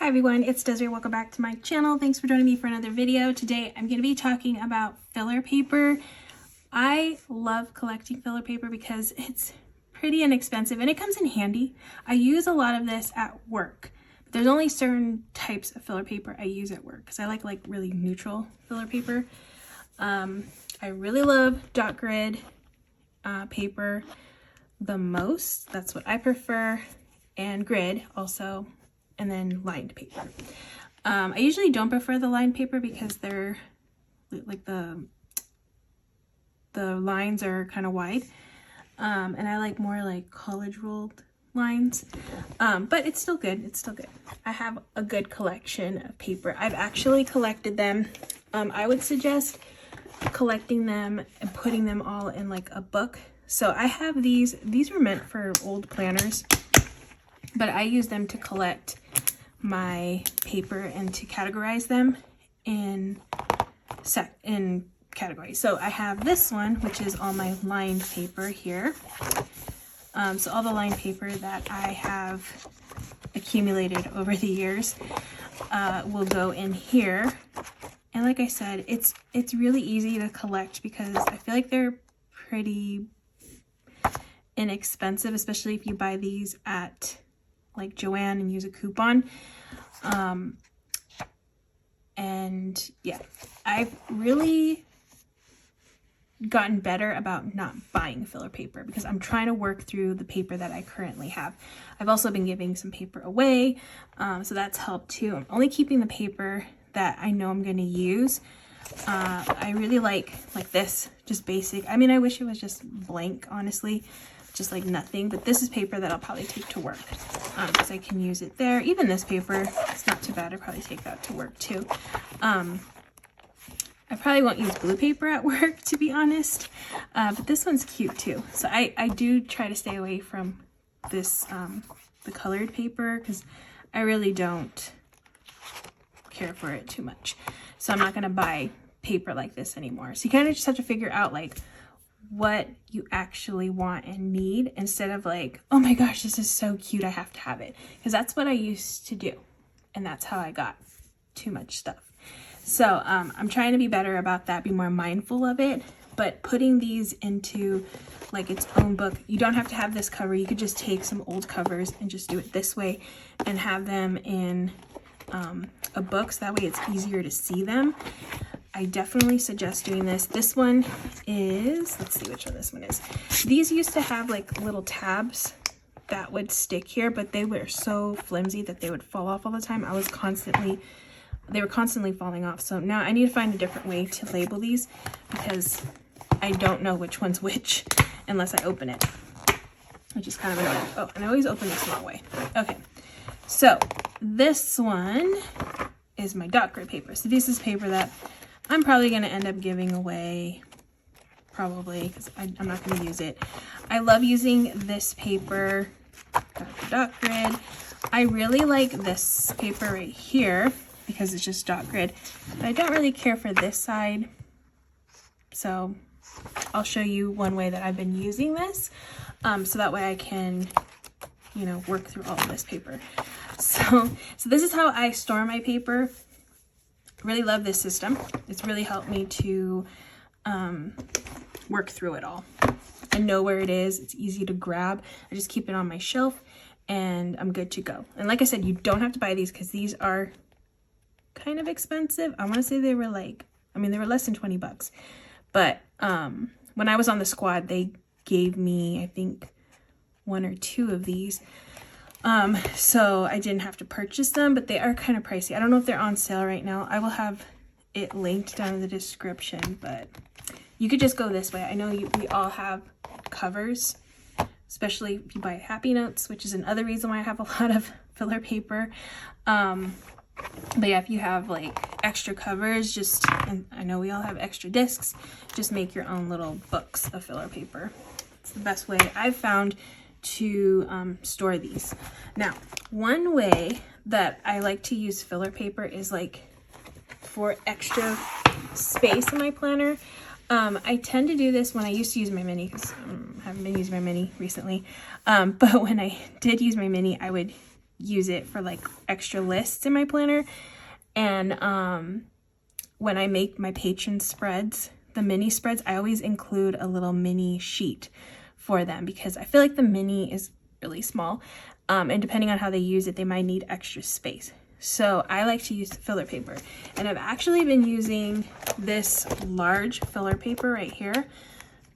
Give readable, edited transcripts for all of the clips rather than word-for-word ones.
Hi everyone, it's Desiree. Welcome back to my channel. Thanks for joining me for another video. Today I'm going to be talking about filler paper. I love collecting filler paper because it's pretty inexpensive and it comes in handy. I use a lot of this at work. There's only certain types of filler paper I use at work because I like really neutral filler paper. I really love dot grid paper the most. That's what I prefer, and grid also. And then lined paper. I usually don't prefer the lined paper because they're like the lines are kind of wide, and I like more like college ruled lines, but it's still good. It's still good. I have a good collection of paper. I've actually collected them. I would suggest collecting them and putting them all in like a book. So I have these were meant for old planners, but I use them to collect my paper and to categorize them in categories. So I have this one, which is all my lined paper here. So all the lined paper that I have accumulated over the years will go in here. And like I said, it's really easy to collect because I feel like they're pretty inexpensive, especially if you buy these at like Joann and use a coupon. And yeah, I've really gotten better about not buying filler paper because I'm trying to work through the paper that I currently have. I've also been giving some paper away, so that's helped too. I'm only keeping the paper that I know I'm going to use. I really like this, just basic. I mean, I wish it was just blank, honestly. Just like nothing, but this is paper that I'll probably take to work because I can use it there. Even this paper, it's not too bad. I'll probably take that to work too. I probably won't use blue paper at work, to be honest, but this one's cute too. So I do try to stay away from this, the colored paper, because I really don't care for it too much. So I'm not gonna buy paper like this anymore. So you kind of just have to figure out like what you actually want and need instead of like, oh my gosh, this is so cute, I have to have it, because that's what I used to do, and that's how I got too much stuff. So I'm trying to be better about that, be more mindful of it. But putting these into like its own book, you don't have to have this cover. You could just take some old covers and just do it this way and have them in a book, so that way it's easier to see them. I definitely suggest doing this. This one is, let's see which one this one is. These used to have like little tabs that would stick here, but they were so flimsy that they would fall off all the time. They were constantly falling off. So now I need to find a different way to label these because I don't know which one's which unless I open it, which is kind of annoying. Oh, and I always open this wrong way. Okay, so this one is my dot grid paper. So this is paper that I'm probably going to end up giving away, probably, because I'm not going to use it. I love using this paper, dot grid. I really like this paper right here because it's just dot grid, but I don't really care for this side. So I'll show you one way that I've been using this, so that way I can, you know, work through all of this paper. So this is how I store my paper. Really love this system. It's really helped me to work through it all. I know where it is. It's easy to grab. I just keep it on my shelf and I'm good to go. And like I said, you don't have to buy these because these are kind of expensive. I want to say they were like, they were less than 20 bucks. But when I was on the squad, they gave me, I think, 1 or 2 of these. So I didn't have to purchase them, but they are kind of pricey. I don't know if they're on sale right now. I will have it linked down in the description, but you could just go this way. I know we all have covers, especially if you buy Happy Notes, which is another reason why I have a lot of filler paper. But yeah, if you have like extra covers, and I know we all have extra discs, just make your own little books of filler paper. It's the best way I've found to store these. Now, one way that I like to use filler paper is like for extra space in my planner. I tend to do this when I used to use my mini, because I haven't been using my mini recently. But when I did use my mini, I would use it for like extra lists in my planner. And when I make my patron spreads, the mini spreads, I always include a little mini sheet for them because I feel like the mini is really small. And depending on how they use it, they might need extra space. So I like to use filler paper. And I've actually been using this large filler paper right here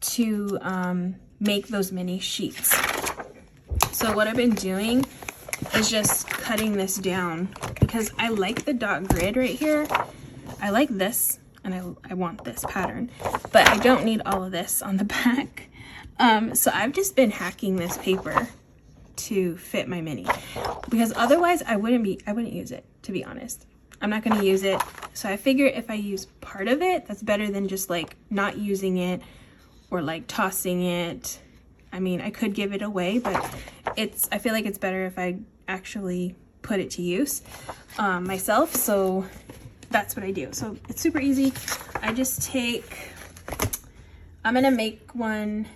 to make those mini sheets. So what I've been doing is just cutting this down because I like the dot grid right here. I like this and I want this pattern, but I don't need all of this on the back. So I've just been hacking this paper to fit my mini because otherwise I wouldn't use it, to be honest. I'm not going to use it. So I figure if I use part of it, that's better than just like not using it or like tossing it. I mean, I could give it away, but I feel like it's better if I actually put it to use myself. So that's what I do. So it's super easy. I just I'm gonna make one.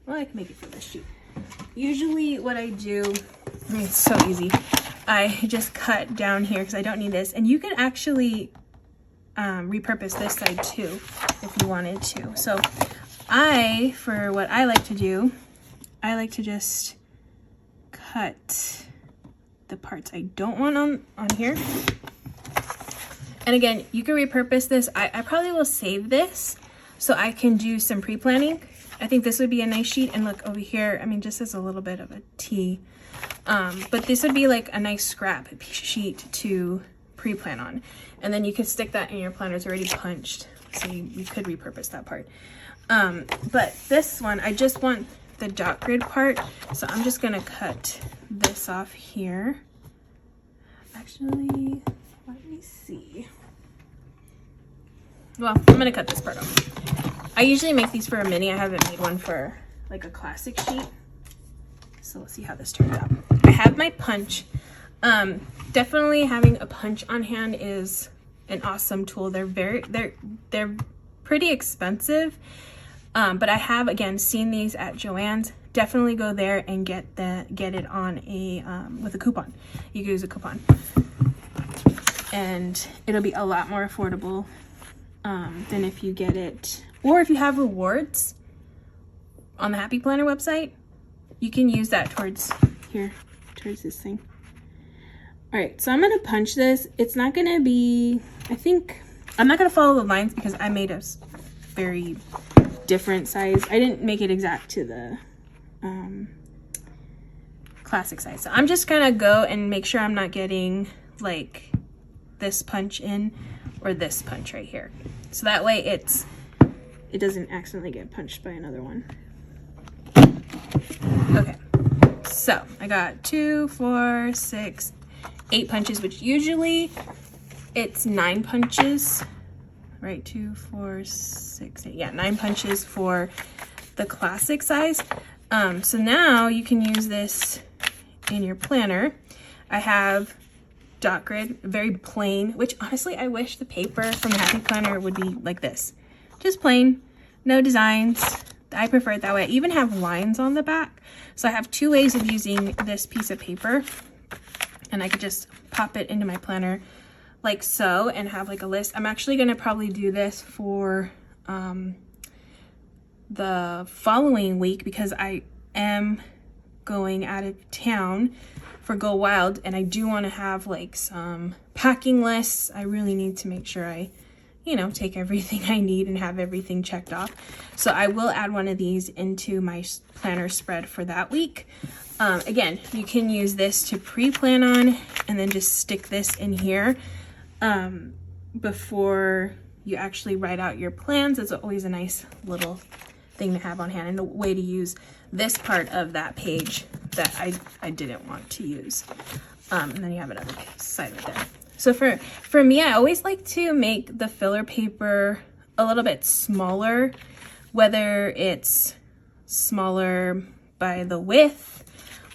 Well, I can make it for this sheet. Usually what I do, I mean, it's so easy. I just cut down here because I don't need this. And you can actually repurpose this side too if you wanted to. So for what I like to do, I like to just cut the parts I don't want on here. And again, you can repurpose this. I probably will save this so I can do some pre-planning. I think this would be a nice sheet. And look over here, I mean, just as a little bit of a T. But this would be like a nice scrap sheet to pre-plan on. And then you could stick that in your planner. It's already punched. So you could repurpose that part. But this one, I just want the dot grid part. So I'm just gonna cut this off here. Actually, let me see. Well, I'm gonna cut this part off. I usually make these for a mini. I haven't made one for like a classic sheet. So let's see how this turns out. I have my punch. Definitely having a punch on hand is an awesome tool. They're pretty expensive. But I have, again, seen these at Joann's. Definitely go there and get it on with a coupon. You can use a coupon. And it'll be a lot more affordable than if you get it. Or if you have rewards on the Happy Planner website, you can use that towards this thing. All right, so I'm gonna punch this. It's not gonna be, I'm not gonna follow the lines because I made a very different size. I didn't make it exact to the classic size. So I'm just gonna go and make sure I'm not getting like this punch in or this punch right here. So that way it doesn't accidentally get punched by another one. Okay, so I got 2, 4, 6, 8 punches, which usually it's 9 punches, right? 2, 4, 6, 8, yeah, 9 punches for the classic size. So now you can use this in your planner. I have dot grid, very plain, which honestly I wish the paper from the Happy Planner would be like this. Just plain, no designs. I prefer it that way. I even have lines on the back. So I have 2 ways of using this piece of paper, and I could just pop it into my planner like so and have like a list. I'm actually gonna probably do this for the following week because I am going out of town for Go Wild, and I do want to have like some packing lists. I really need to make sure I take everything I need and have everything checked off. So I will add one of these into my planner spread for that week. Again, you can use this to pre-plan on and then just stick this in here before you actually write out your plans. It's always a nice little thing to have on hand and a way to use this part of that page that I didn't want to use. And then you have another side right there. So for me, I always like to make the filler paper a little bit smaller, whether it's smaller by the width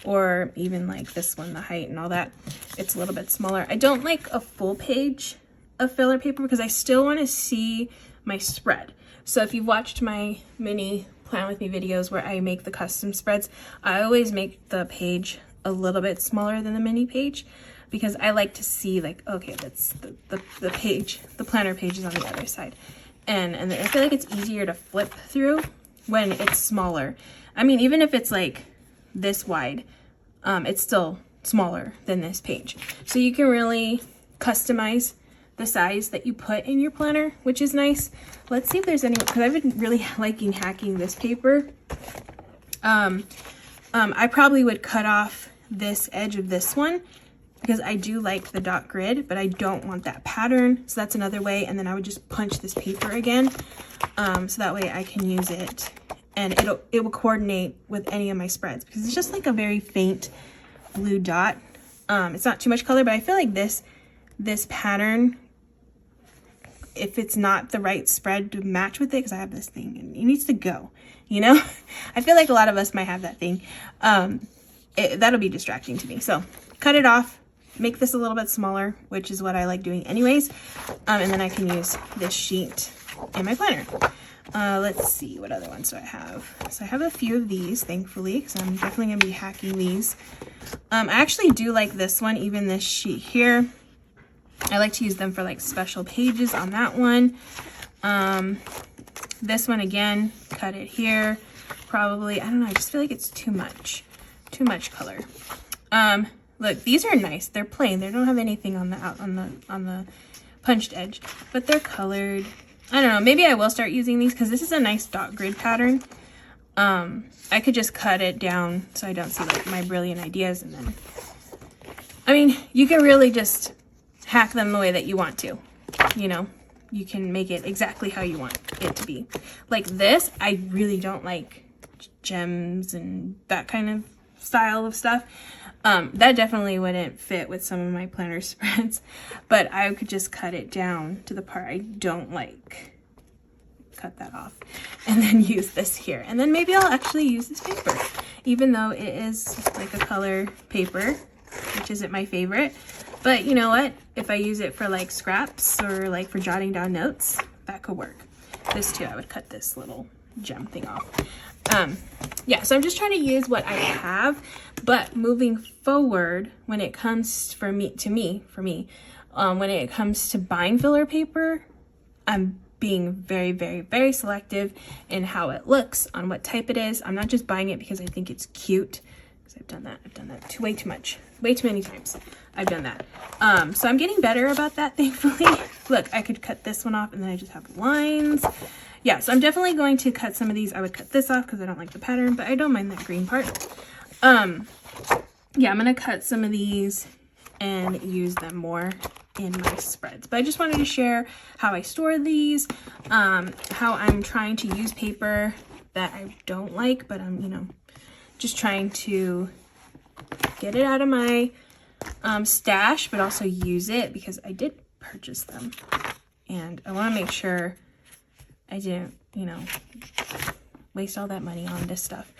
or even like this one, the height and all that, it's a little bit smaller. I don't like a full page of filler paper because I still want to see my spread. So if you've watched my mini Plan With Me videos where I make the custom spreads, I always make the page a little bit smaller than the mini page, because I like to see like, okay, that's the page, the planner page is on the other side. And I feel like it's easier to flip through when it's smaller. I mean, even if it's like this wide, it's still smaller than this page. So you can really customize the size that you put in your planner, which is nice. Let's see if there's any, because I've been really liking hacking this paper. I probably would cut off this edge of this one because I do like the dot grid, but I don't want that pattern. So that's another way. And then I would just punch this paper again. So that way I can use it and it will coordinate with any of my spreads, because it's just like a very faint blue dot. It's not too much color, but I feel like this pattern, if it's not the right spread to match with it, because I have this thing and it needs to go, you know. I feel like a lot of us might have that thing. That'll be distracting to me. So cut it off, make this a little bit smaller, which is what I like doing anyways. And then I can use this sheet in my planner. Let's see, what other ones do I have? So I have a few of these, thankfully, because I'm definitely gonna be hacking these. I actually do like this one, even this sheet here. I like to use them for like special pages on that one. This one again, cut it here. Probably, I don't know, I just feel like it's too much color. Look, these are nice. They're plain. They don't have anything on the punched edge, but they're colored. I don't know, maybe I will start using these because this is a nice dot grid pattern. I could just cut it down so I don't see like my brilliant ideas, and then, I mean, you can really just hack them the way that you want to, you know. You can make it exactly how you want it to be. Like this, I really don't like gems and that kind of style of stuff. That definitely wouldn't fit with some of my planner spreads, but I could just cut it down to the part I don't like. Cut that off and then use this here. And then maybe I'll actually use this paper, even though it is like a color paper, which isn't my favorite. But you know what? If I use it for like scraps or like for jotting down notes, that could work. This too, I would cut this little gem thing off. Yeah, so I'm just trying to use what I have, but moving forward, when it comes when it comes to buying filler paper, I'm being very, very, very selective in how it looks, on what type it is. I'm not just buying it because I think it's cute, because I've done that way too many times. I've done that. So I'm getting better about that, thankfully. Look, I could cut this one off and then I just have lines. Yeah, so I'm definitely going to cut some of these. I would cut this off because I don't like the pattern, but I don't mind that green part. Yeah, I'm gonna cut some of these and use them more in my spreads. But I just wanted to share how I store these, how I'm trying to use paper that I don't like, but I'm, you know, just trying to get it out of my stash, but also use it because I did purchase them. And I want to make sure I didn't, you know, waste all that money on this stuff.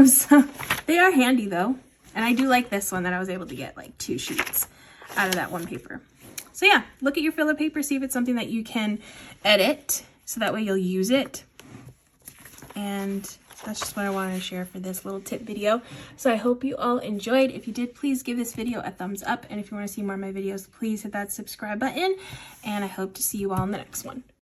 So they are handy though. And I do like this one that I was able to get like 2 sheets out of that one paper. So yeah, look at your filler paper, see if it's something that you can edit so that way you'll use it. And that's just what I wanted to share for this little tip video. So I hope you all enjoyed. If you did, please give this video a thumbs up. And if you want to see more of my videos, please hit that subscribe button. And I hope to see you all in the next one.